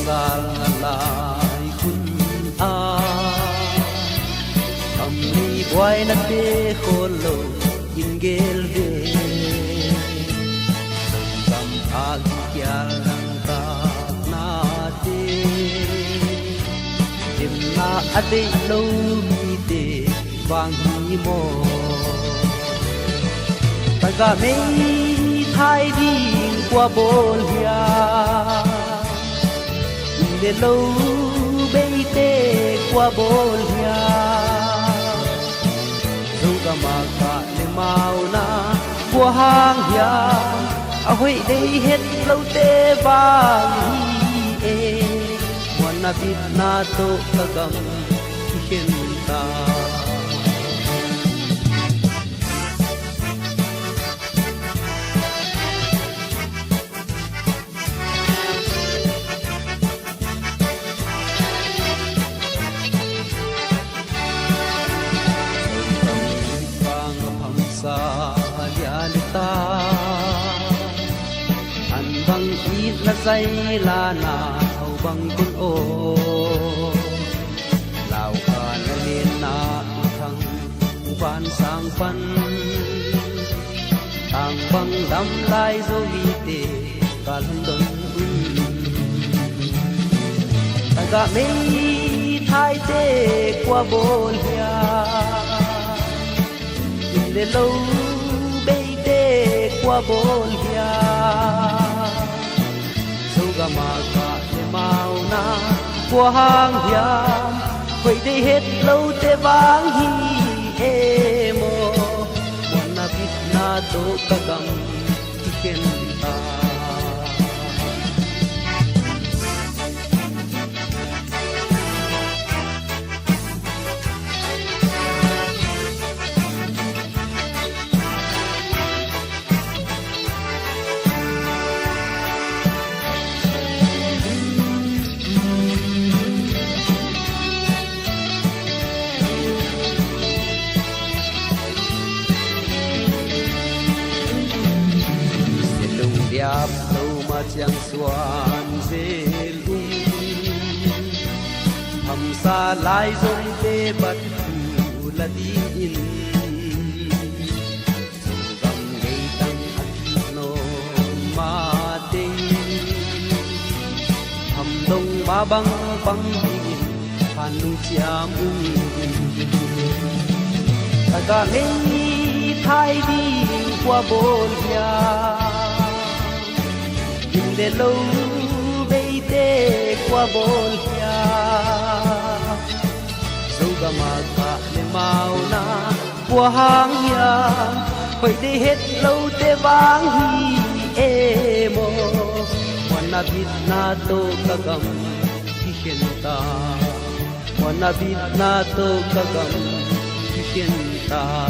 sal na lai kun a thầm ni boy na te kholo in gel ve sam a kya lang ta na te dim na ade lo mi te vang hi mo ta ga me thai đi qua bồn hia để lâu bay tê qua bồn hia dù cả mà cả để mau na qua hang hia à hoi đây hết lâu tê vàng hi e wanna bit na to kagam hiền ta anh băng ít là dây là na hầu băng quân ô lào cả là liên na thăng van sang phân tàng băng đắm lai dô vi tê cả lần đông ta gà mê thái tê qua bồn hia để lâu qua bồn hia sâu gà mà cả để mau na qua hang hia vậy đây hết lâu tê vang hi e mo wanna bit na do kagam iken ta điệp đâu mà chẳng xoan dê lung hầm xa lai dông tê bắt thủ là đi in dù gầm gây tăng hạt nô mà tinh hầm đông ba băng băng đi hàn nung chia mung ta cả ngay thái đi qua bồn hia để lâu bay tê qua bồn hia dâu gà mà cả để mau na qua hang hia phải đi hết lâu tê vang hi e mo wanna bit na to kagam hiền ta wanna bit na to kagam hiền ta